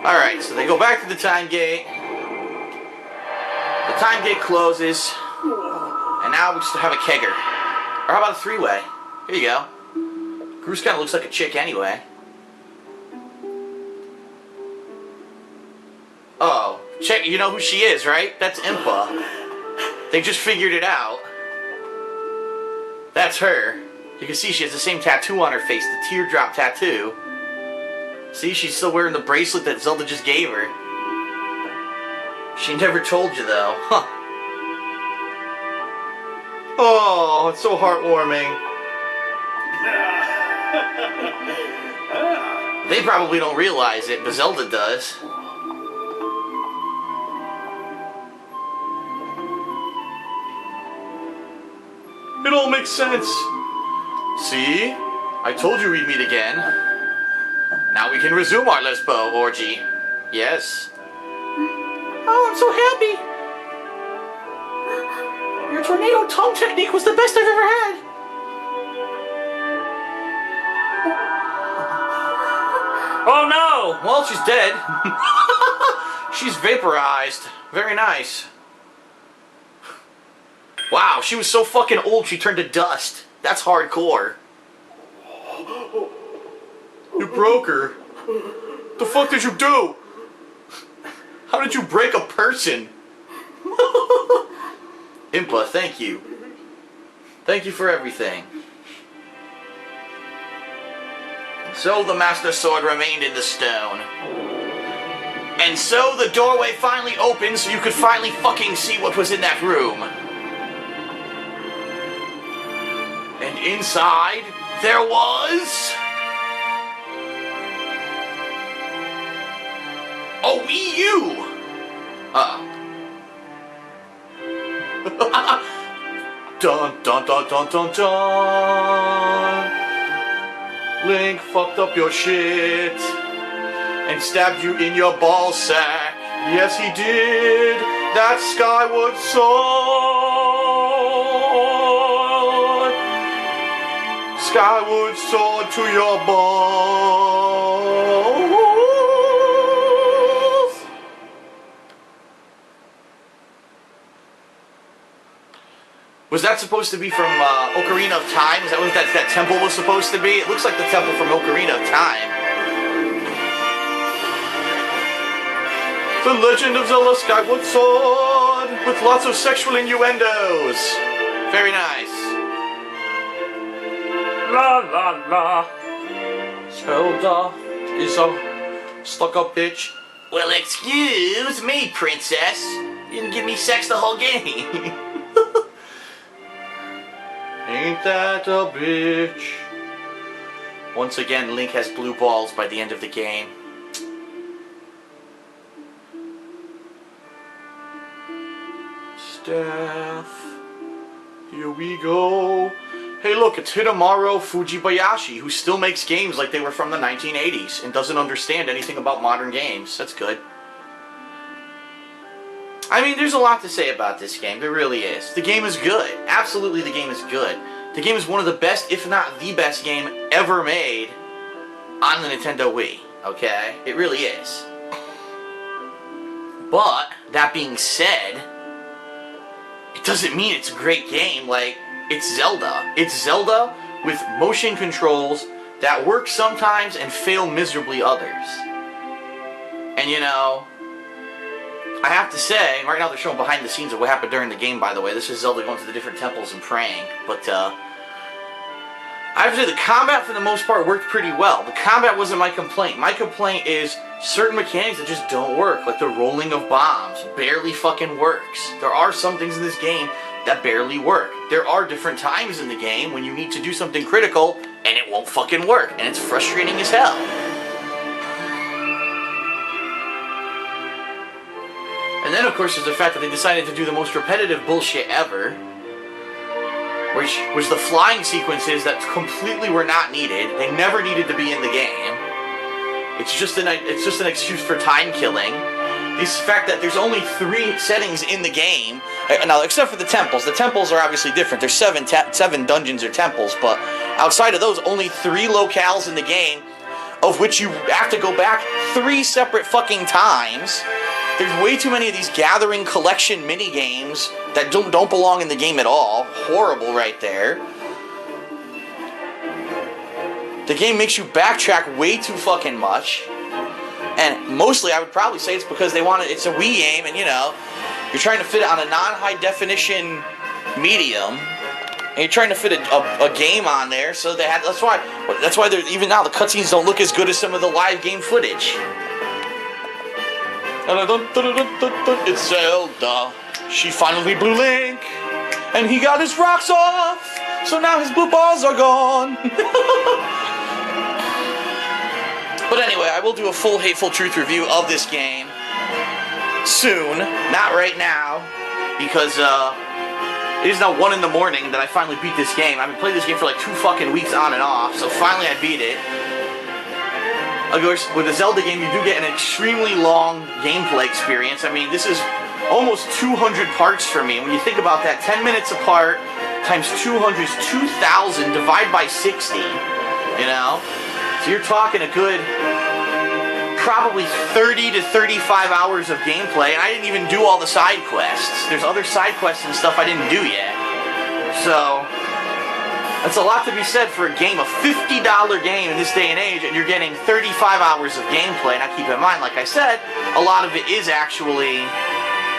Alright, so they go back to the time gate. The time gate closes. And now we just have a kegger. Or how about a three-way? Here you go. Groose kind of looks like a chick anyway. Oh, check, you know who she is, right? That's Impa. They just figured it out. That's her. You can see she has the same tattoo on her face, the teardrop tattoo. See, she's still wearing the bracelet that Zelda just gave her. She never told you, though. Huh. Oh, it's so heartwarming. They probably don't realize it, but Zelda does. It all makes sense. See? I told you we'd meet again. Now we can resume our Lesbo orgy. Yes. Oh, I'm so happy. Your tornado tongue technique was the best I've ever had. Oh no! Well, she's dead. She's vaporized. Very nice. Wow, she was so fucking old she turned to dust. That's hardcore. You broke her. The fuck did you do? How did you break a person? Impa, thank you. Thank you for everything. And so the Master Sword remained in the stone. And so the doorway finally opened so you could finally fucking see what was in that room. And inside, there was... a Wii U! Dun dun dun dun dun dun. Link fucked up your shit and stabbed you in your ball sack. Yes, he did. That's Skyward Sword. Skyward Sword to your balls. Was that supposed to be from Ocarina of Time? Is that what that temple was supposed to be? It looks like the temple from Ocarina of Time. The Legend of Zelda Skyward Sword with lots of sexual innuendos. Very nice. La la la. Zelda is a stuck-up bitch. Well, excuse me, princess. You didn't give me sex the whole game. Ain't that a bitch? Once again, Link has blue balls by the end of the game. Staff. Here we go. Hey look, it's Hidemaru Fujibayashi, who still makes games like they were from the 1980s and doesn't understand anything about modern games. That's good. I mean, there's a lot to say about this game. There really is. The game is good. Absolutely, the game is good. The game is one of the best, if not the best game ever made on the Nintendo Wii. Okay? It really is. But, that being said, it doesn't mean it's a great game. Like, it's Zelda. It's Zelda with motion controls that work sometimes and fail miserably others. And you know, I have to say, right now they're showing behind the scenes of what happened during the game, by the way. This is Zelda going to the different temples and praying. But, I have to say, the combat for the most part worked pretty well. The combat wasn't my complaint. My complaint is certain mechanics that just don't work. Like the rolling of bombs barely fucking works. There are some things in this game that barely work. There are different times in the game when you need to do something critical and it won't fucking work. And it's frustrating as hell. And then, of course, there's the fact that they decided to do the most repetitive bullshit ever, which was the flying sequences that completely were not needed. They never needed to be in the game. It's just an excuse for time killing. The fact that there's only 3 settings in the game, now except for the temples. The temples are obviously different. There's 7 dungeons or temples, but outside of those, only 3 locales in the game of which you have to go back 3 separate fucking times. There's way too many of these gathering collection mini games that don't belong in the game at all. Horrible right there. The game makes you backtrack way too fucking much. And mostly I would probably say it's because it's a Wii game, and you know, you're trying to fit it on a non-high definition medium. And you're trying to fit a game on there, so that's why even now the cutscenes don't look as good as some of the live game footage. It's Zelda. She finally blew Link, and he got his rocks off, so now his blue balls are gone. But anyway, I will do a full Hateful Truth review of this game soon, not right now, because it is now 1 in the morning that I finally beat this game. I've been playing this game for like 2 fucking weeks on and off, so finally I beat it. Of course, with a Zelda game, you do get an extremely long gameplay experience. I mean, this is almost 200 parts for me. When you think about that, 10 minutes apart times 200 is 2,000, divide by 60, you know? So you're talking a good probably 30 to 35 hours of gameplay, and I didn't even do all the side quests. There's other side quests and stuff I didn't do yet. So that's a lot to be said for a game, a $50 game in this day and age, and you're getting 35 hours of gameplay. Now keep in mind, like I said, a lot of it is actually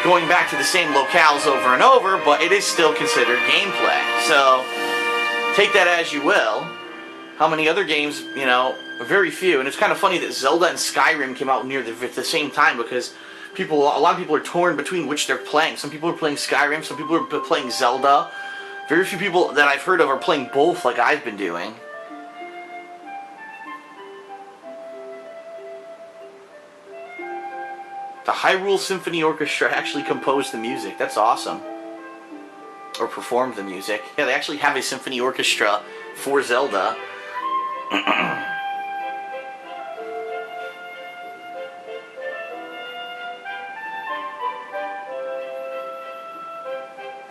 going back to the same locales over and over, but it is still considered gameplay. So take that as you will. How many other games, you know, very few. And it's kind of funny that Zelda and Skyrim came out at the same time, because a lot of people are torn between which they're playing. Some people are playing Skyrim, some people are playing Zelda. Very few people that I've heard of are playing both like I've been doing. The Hyrule Symphony Orchestra actually composed the music. That's awesome. Or performed the music. Yeah, they actually have a symphony orchestra for Zelda.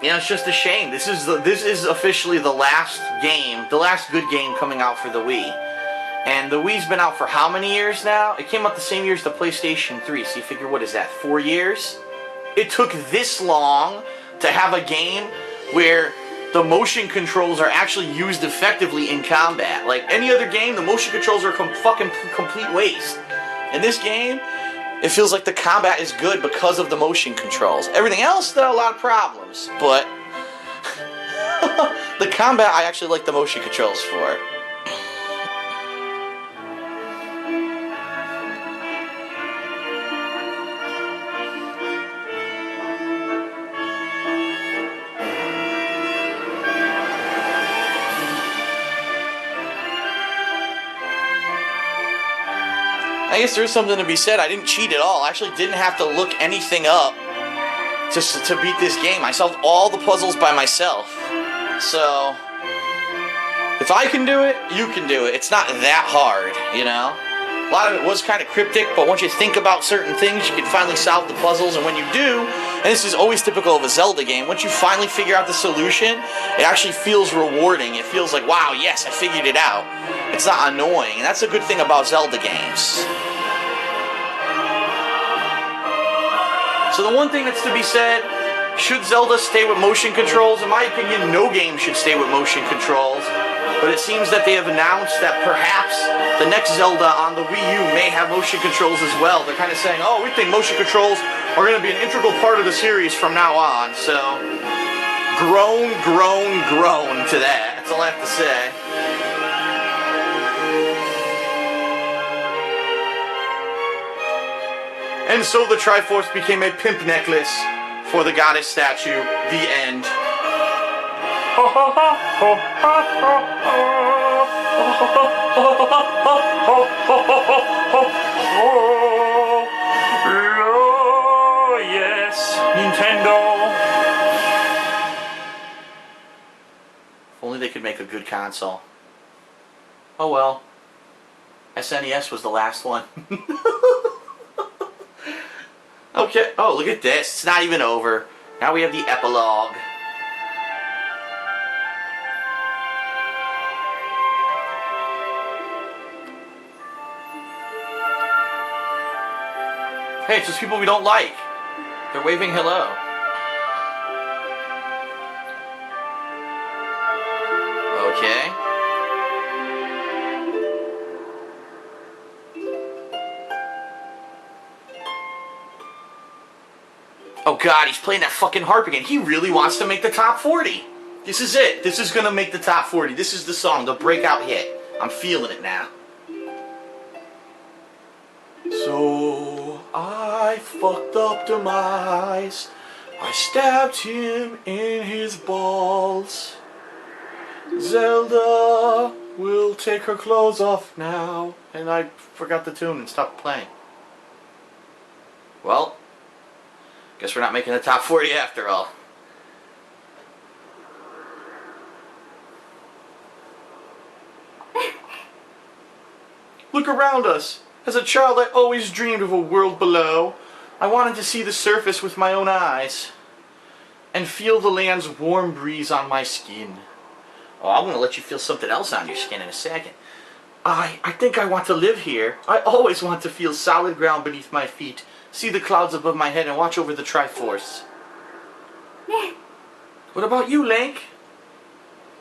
Yeah, it's just a shame. This is officially the last game, the last good game coming out for the Wii. And the Wii's been out for how many years now? It came out the same year as the PlayStation 3, so you figure, what is that, 4 years? It took this long to have a game where the motion controls are actually used effectively in combat. Like any other game, the motion controls are fucking complete waste. In this game, it feels like the combat is good because of the motion controls. Everything else, there are a lot of problems, but the combat I actually like the motion controls for. I guess there's something to be said. I didn't cheat at all. I actually didn't have to look anything up to beat this game. I solved all the puzzles by myself. So, if I can do it, you can do it. It's not that hard, you know? A lot of it was kind of cryptic, but once you think about certain things, you can finally solve the puzzles, and when you do, and this is always typical of a Zelda game, once you finally figure out the solution, it actually feels rewarding. It feels like, wow, yes, I figured it out. It's not annoying, and that's a good thing about Zelda games. So the one thing that's to be said, should Zelda stay with motion controls? In my opinion, no game should stay with motion controls. But it seems that they have announced that perhaps the next Zelda on the Wii U may have motion controls as well. They're kind of saying, oh, we think motion controls are going to be an integral part of the series from now on. So, groan to that. That's all I have to say. And so the Triforce became a pimp necklace for the goddess statue. The end. Oh, yes, Nintendo. If only they could make a good console. Oh well. SNES was the last one. Okay, oh, look at this. It's not even over. Now we have the epilogue. Hey, it's just people we don't like. They're waving hello. Okay. Oh god, he's playing that fucking harp again. He really wants to make the top 40. This is it. This is gonna make the top 40. This is the song, the breakout hit. I'm feeling it now. So I fucked up Demise. I stabbed him in his balls. Zelda will take her clothes off now. And I forgot the tune and stopped playing. Well, guess we're not making the top 40 after all. Look around us. As a child, I always dreamed of a world below. I wanted to see the surface with my own eyes and feel the land's warm breeze on my skin. Oh, I'm going to let you feel something else on your skin in a second. I think I want to live here. I always want to feel solid ground beneath my feet, see the clouds above my head, and watch over the Triforce. What about you, Link?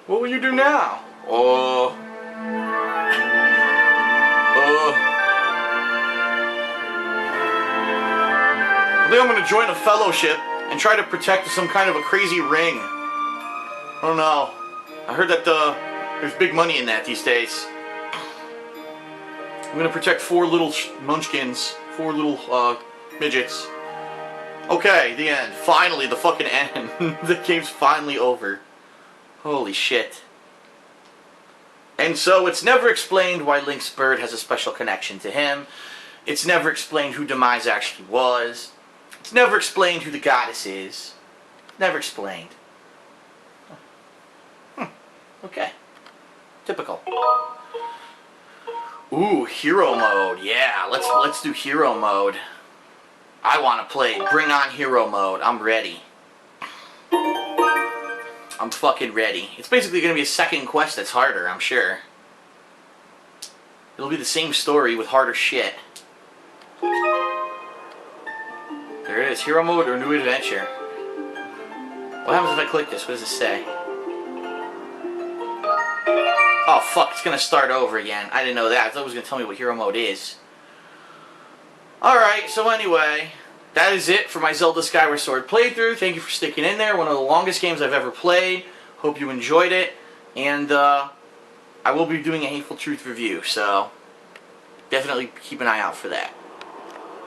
What will you do now? I think I'm going to join a fellowship and try to protect some kind of a crazy ring. I don't know. I heard that there's big money in that these days. I'm going to protect 4 little munchkins. 4 little midgets. Okay, the end. Finally, the fucking end. The game's finally over. Holy shit. And so it's never explained why Link's bird has a special connection to him. It's never explained who Demise actually was. It's never explained who the goddess is. Never explained. Okay. Typical. Ooh, hero mode. Yeah, let's do hero mode. I want to play Bring On Hero mode. I'm ready. I'm fucking ready. It's basically going to be a second quest that's harder, I'm sure. It'll be the same story with harder shit. There it is. Hero mode or new adventure. What happens if I click this? What does it say? Oh fuck, it's going to start over again. I didn't know that. I thought it was going to tell me what hero mode is. Alright, so anyway, that is it for my Zelda Skyward Sword playthrough. Thank you for sticking in there. One of the longest games I've ever played. Hope you enjoyed it. And I will be doing a Hateful Truth review, so definitely keep an eye out for that.